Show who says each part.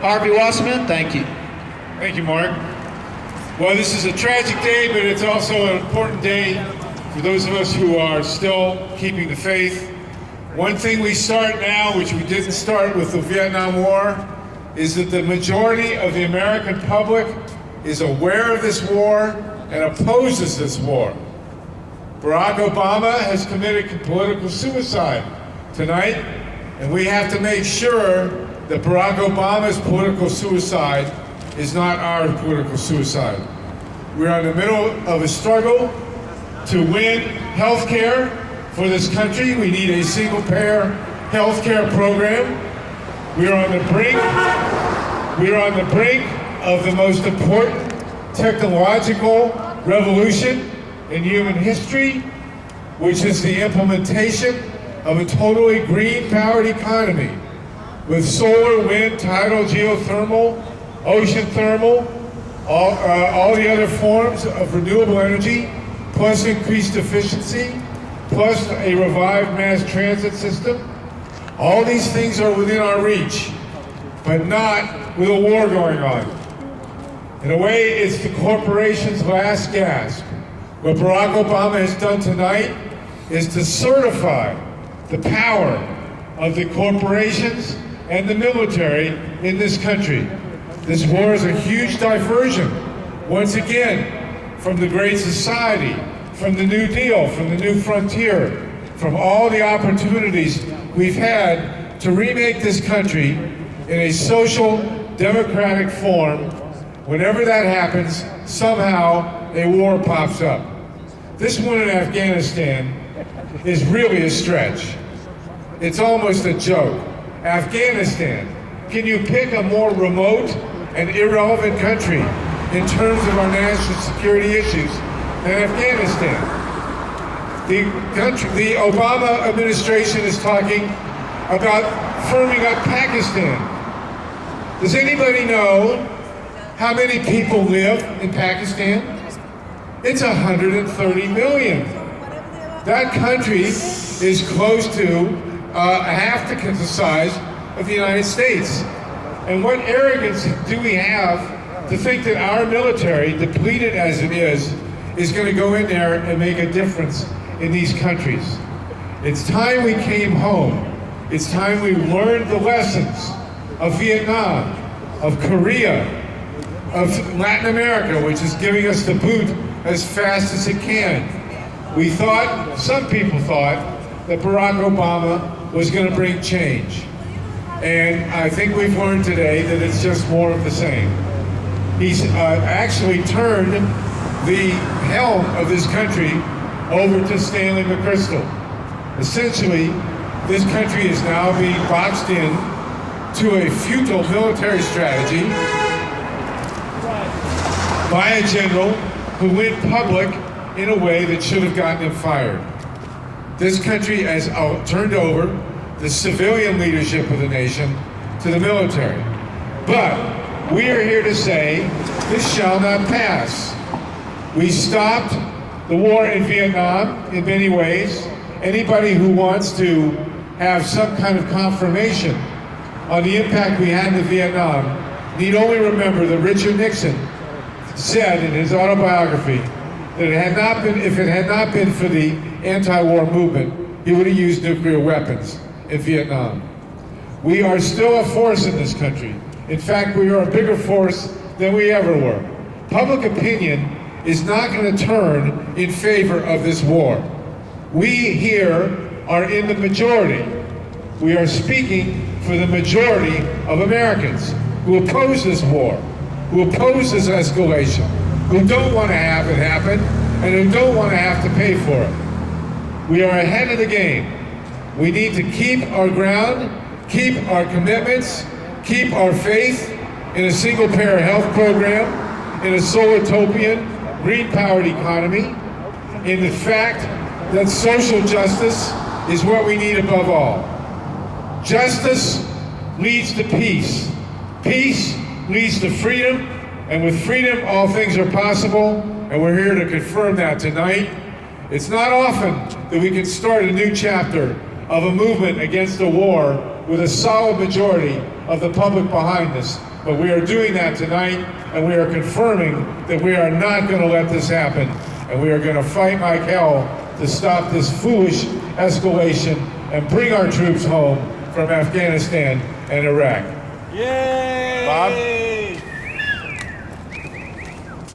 Speaker 1: Harvey Wasserman, thank you.
Speaker 2: Thank you, Mark. Well, this is a tragic day, but it's also an important day for those of us who are still keeping the faith. One thing we start now, which we didn't start with the Vietnam War, is that the majority of the American public is aware of this war and opposes this war. Barack Obama has committed political suicide tonight, and we have to make sure that Barack Obama's political suicide is not our political suicide. We're in the middle of a struggle to win health care for this country. We need a single-payer health care program. We're on the brink of the most important technological revolution in human history, which is the implementation of a totally green-powered economy with solar, wind, tidal, geothermal, ocean thermal, all the other forms of renewable energy, plus increased efficiency, plus a revived mass transit system. All these things are within our reach, but not with a war going on. In a way, it's the corporation's last gasp. What Barack Obama has done tonight is to certify the power of the corporations and the military in this country. This war is a huge diversion, once again, from the Great Society, from the New Deal, from the New Frontier, from all the opportunities we've had to remake this country in a social, democratic form. Whenever that happens, somehow a war pops up. This one in Afghanistan is really a stretch. It's almost a joke. Afghanistan, can you pick a more remote and irrelevant country in terms of our national security issues than Afghanistan? The Obama administration is talking about firming up Pakistan. Does anybody know how many people live in Pakistan? It's 130 million. That country is close to half the size of the United States. And what arrogance do we have to think that our military, depleted as it is going to go in there and make a difference in these countries? It's time we came home. It's time we learned the lessons of Vietnam, of Korea, of Latin America, which is giving us the boot as fast as it can. We thought, some people thought, that Barack Obama was going to bring change. And I think we've learned today that it's just more of the same. He's actually turned the helm of this country over to Stanley McChrystal. Essentially, this country is now being boxed in to a futile military strategy by a general who went public in a way that should have gotten him fired. This country has turned over the civilian leadership of the nation to the military. But we are here to say this shall not pass. We stopped the war in Vietnam in many ways. Anybody who wants to have some kind of confirmation on the impact we had in Vietnam need only remember that Richard Nixon said in his autobiography that if it had not been for the anti-war movement, he would have used nuclear weapons in Vietnam. We are still a force in this country. In fact, we are a bigger force than we ever were. Public opinion is not going to turn in favor of this war. We here are in the majority. We are speaking for the majority of Americans who oppose this war, who oppose this escalation, who don't want to have it happen, and who don't want to have to pay for it. We are ahead of the game. We need to keep our ground, keep our commitments, keep our faith in a single-payer health program, in a solar-topian, green-powered economy, in the fact that social justice is what we need above all. Justice leads to peace. Peace leads to freedom, and with freedom, all things are possible, and we're here to confirm that tonight. It's not often that we can start a new chapter of a movement against a war with a solid majority of the public behind us. But we are doing that tonight, and we are confirming that we are not going to let this happen, and we are going to fight like hell to stop this foolish escalation and bring our troops home from Afghanistan and Iraq.
Speaker 1: Yay!
Speaker 2: Bob?